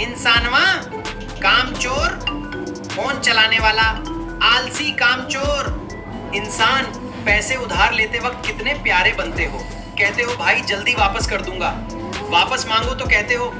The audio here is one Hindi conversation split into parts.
इंसानवा, कामचोर, फोन चलाने वाला, आलसी कामचोर। इंसान पैसे उधार लेते वक्त कितने प्यारे बनते हो। कहते हो भाई जल्दी वापस कर दूंगा, वापस मांगो तो कहते हो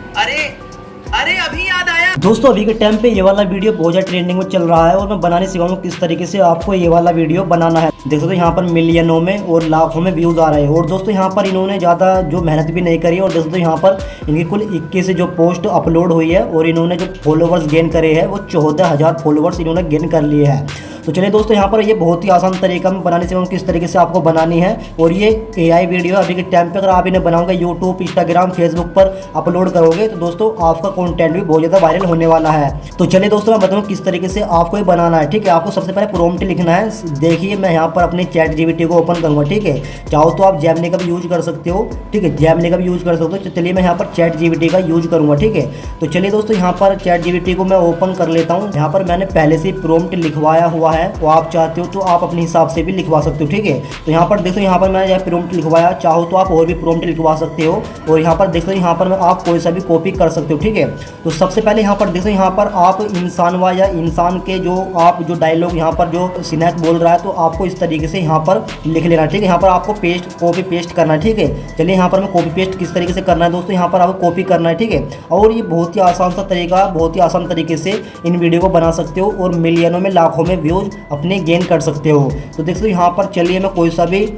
अरे अभी याद आया। दोस्तों अभी के टाइम पे ये वाला वीडियो बहुत ज़्यादा ट्रेंडिंग में चल रहा है और मैं बनाने सिखाऊंगा किस तरीके से आपको ये वाला वीडियो बनाना है। देख सकते हो यहाँ पर मिलियनों में और लाखों में व्यूज़ आ रहे हैं। और दोस्तों यहाँ पर इन्होंने ज़्यादा जो मेहनत भी नहीं करी है। और देख सकते हो यहाँ पर इनकी कुल 21 जो पोस्ट अपलोड हुई है और इन्होंने जो फॉलोवर्स गेन करे हैं वो 14,000 फॉलोवर्स इन्होंने गेन कर लिए हैं। तो चलिए दोस्तों यहाँ पर ये बहुत ही आसान तरीका में बनाने से किस तरीके से आपको बनानी है। और ये AI वीडियो अभी के टाइम पे अगर आप इन्हें बनाओगे यूट्यूब, इंस्टाग्राम, फेसबुक पर अपलोड करोगे तो दोस्तों आपका कंटेंट भी बहुत ज़्यादा वायरल होने वाला है। तो चलिए दोस्तों मैं बताऊँ किस तरीके से आपको ये बनाना है। ठीक है, आपको सबसे पहले प्रॉम्प्ट लिखना है। देखिए मैं यहाँ पर अपने ChatGPT को ओपन करूँगा। ठीक है, चाहो तो आप जेमिनी का भी यूज कर सकते हो। ठीक है, जेमिनी का भी यूज कर सकते हो। चलिए मैं यहाँ पर ChatGPT का यूज करूँगा। ठीक है, तो चलिए दोस्तों यहाँ पर ChatGPT को मैं ओपन कर लेता हूँ। यहाँ पर मैंने पहले से प्रॉम्प्ट लिखवाया हुआ है, वो आप चाहते हो तो आप अपने हिसाब से भी लिखवा सकते हो। ठीक है, तो यहाँ पर देखो यहाँ पर मैंने यह प्रॉम्प्ट लिखवाया, चाहो तो आप और भी प्रॉम्प्ट लिखवा सकते हो। और यहाँ पर देखो यहाँ पर आप कोई सा भी कॉपी कर सकते हो। ठीक है, तो सबसे पहले यहाँ पर देखो यहाँ पर आप इंसानवा या इंसान के जो आप जो डायलॉग यहाँ पर जो स्नैक बोल रहा है तो आपको इस तरीके से यहाँ पर लिख लेना। ठीक है, यहाँ पर आपको कॉपी पेस्ट करना है। ठीक है, चलिए यहाँ पर मैं कॉपी पेस्ट किस तरीके से करना है दोस्तों, यहाँ पर आपको कॉपी करना है। ठीक है, और ये बहुत ही आसान सा तरीका, बहुत ही आसान तरीके से इन वीडियो को बना सकते हो और मिलियनों में लाखों में व्यूज अपने गेन कर सकते हो। तो देखो यहाँ पर चलिए मैं कोई सा भी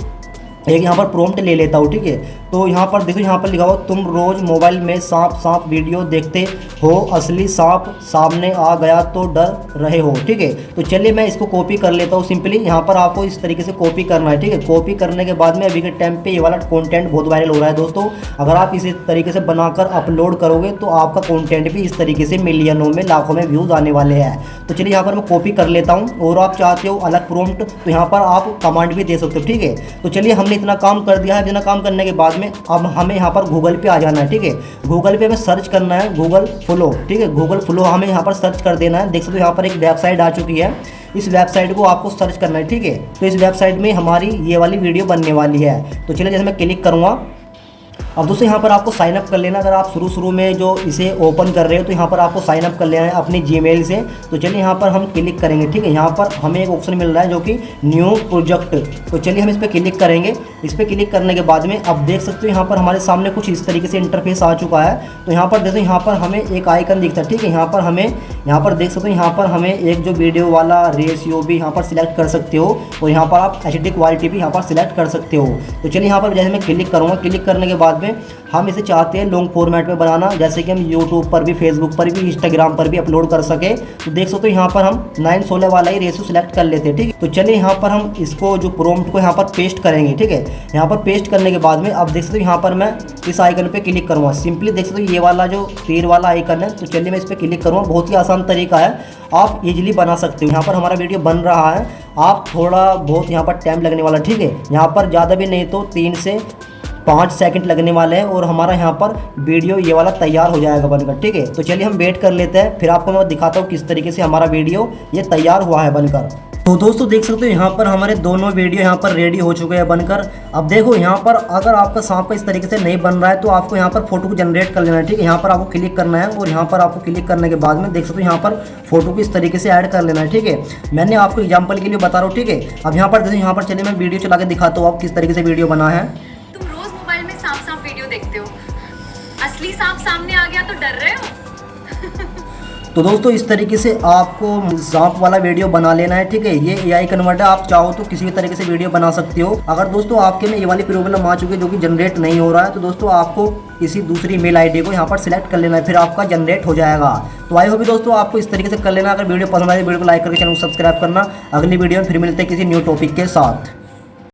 एक यहाँ पर प्रॉम्प्ट ले लेता हूँ। ठीक है, तो यहाँ पर देखो यहाँ पर लिखा हुआ तुम रोज़ मोबाइल में सांप वीडियो देखते हो, असली सांप सामने आ गया तो डर रहे हो। ठीक है, तो चलिए मैं इसको कॉपी कर लेता हूँ। सिंपली यहाँ पर आपको इस तरीके से कॉपी करना है। ठीक है, कॉपी करने के बाद में अभी के टाइम पे ये वाला कंटेंट बहुत वायरल हो रहा है दोस्तों। अगर आप इसी तरीके से बनाकर अपलोड करोगे तो आपका कंटेंट भी इस तरीके से मिलियनों में लाखों में व्यूज़ आने वाले हैं। तो चलिए यहाँ पर मैं कॉपी कर लेता हूँ। और आप चाहते हो अलग प्रॉम्प्ट तो यहाँ पर आप कमांड भी दे सकते हो। ठीक है, तो चलिए हमने इतना काम कर दिया है। इतना काम करने के बाद में अब हमें यहाँ पर गूगल पे आ जाना है। ठीक है, गूगल पे हमें सर्च करना है गूगल फ्लो। ठीक है, गूगल फ्लो हमें यहाँ पर सर्च कर देना है। देख सकते हो यहाँ पर एक वेबसाइट आ चुकी है, इस वेबसाइट को आपको सर्च करना है। ठीक है, तो इस वेबसाइट में हमारी ये वाली वीडियो बनने वाली है। तो चलिए जैसे मैं क्लिक करूँगा, अब दोस्तों यहाँ पर आपको साइन अप कर लेना। अगर आप शुरू में जो इसे ओपन कर रहे हो तो यहाँ पर आपको साइन अप कर लेना है अपनी जीमेल से। तो चलिए यहाँ पर हम क्लिक करेंगे। ठीक है, यहाँ पर हमें एक ऑप्शन मिल रहा है जो कि न्यू प्रोजेक्ट। तो चलिए हम इस पर क्लिक करेंगे। इस पर क्लिक करने के बाद में अब देख सकते हो यहाँ पर हमारे सामने कुछ इस तरीके से इंटरफेस आ चुका है। तो यहाँ पर देखो यहाँ पर हमें एक आइकन दिखता है। ठीक है, यहाँ पर हमें यहाँ पर देख सकते हो यहाँ पर हमें एक जो वीडियो वाला रेशियो भी यहाँ पर सिलेक्ट कर सकते हो और यहाँ पर आप HD क्वालिटी भी यहाँ पर सिलेक्ट कर सकते हो। तो चलिए यहाँ पर जैसे मैं क्लिक करूँगा, क्लिक करने के बाद में हम इसे चाहते हैं लॉन्ग फॉर्मेट में बनाना, जैसे कि हम यूट्यूब पर भी, फेसबुक पर भी, इंस्टाग्राम पर भी अपलोड कर सके। तो देख सकते हो यहाँ पर हम 9:16 वाला ही रेशियो सिलेक्ट कर लेते हैं। ठीक है, तो चलिए यहाँ पर हम इसको जो प्रॉम्प्ट को यहाँ पर पेस्ट करेंगे। ठीक है, यहाँ पर पेस्ट करने के बाद में अब देख सकते हो यहाँ पर मैं इस आइकन पे क्लिक करूँगा। सिंपली देख सकते हो ये वाला जो तीर वाला आइकन है, तो चलिए मैं इस पर क्लिक करूँगा। बहुत ही आसान तरीका है, आप इजीली बना सकते हो। यहाँ पर हमारा वीडियो बन रहा है, आप थोड़ा बहुत यहाँ पर टाइम लगने वाला। ठीक है, यहाँ पर ज़्यादा भी नहीं तो 3 से 5 सेकंड लगने वाले हैं और हमारा यहाँ पर वीडियो ये वाला तैयार हो जाएगा बनकर। ठीक है, तो चलिए हम वेट कर लेते हैं, फिर आपको मैं दिखाता हूँ किस तरीके से हमारा वीडियो ये तैयार हुआ है बनकर। तो दोस्तों देख सकते हो यहाँ पर हमारे दोनों वीडियो यहाँ पर रेडी हो चुके हैं बनकर। अब देखो यहाँ पर अगर आपका सांप का इस तरीके से नहीं बन रहा है तो आपको यहाँ पर फोटो को जनरेट कर लेना है। ठीक है, यहाँ पर आपको क्लिक करना है और यहाँ पर आपको क्लिक करने के बाद में देख सकते हो यहाँ पर फोटो को इस तरीके से ऐड कर लेना है। ठीक है, मैंने आपको एग्जाम्पल के लिए बता रहा हूँ। ठीक है, अब यहाँ पर देखो यहाँ पर चलिए मैं वीडियो चला के दिखाता हूँ आप किस तरीके से वीडियो बना है। तुम रोज मोबाइल में सांप वीडियो देखते हो, असली सांप सामने आ गया तो डर रहे हो। तो दोस्तों इस तरीके से आपको सांप वाला वीडियो बना लेना है। ठीक है, ये AI कन्वर्टर, आप चाहो तो किसी भी तरीके से वीडियो बना सकते हो। अगर दोस्तों आपके में ये वाली प्रॉब्लम आ चुकी है जो कि जनरेट नहीं हो रहा है तो दोस्तों आपको किसी दूसरी मेल ID को यहाँ पर सिलेक्ट कर लेना है, फिर आपका जनरेट हो जाएगा। तो आई होप दोस्तों आपको इस तरीके से कर लेना। अगर वीडियो पसंद आए वीडियो को लाइक करके चैनल को सब्सक्राइब करना। अगली वीडियो में फिर मिलते हैं किसी न्यू टॉपिक के साथ।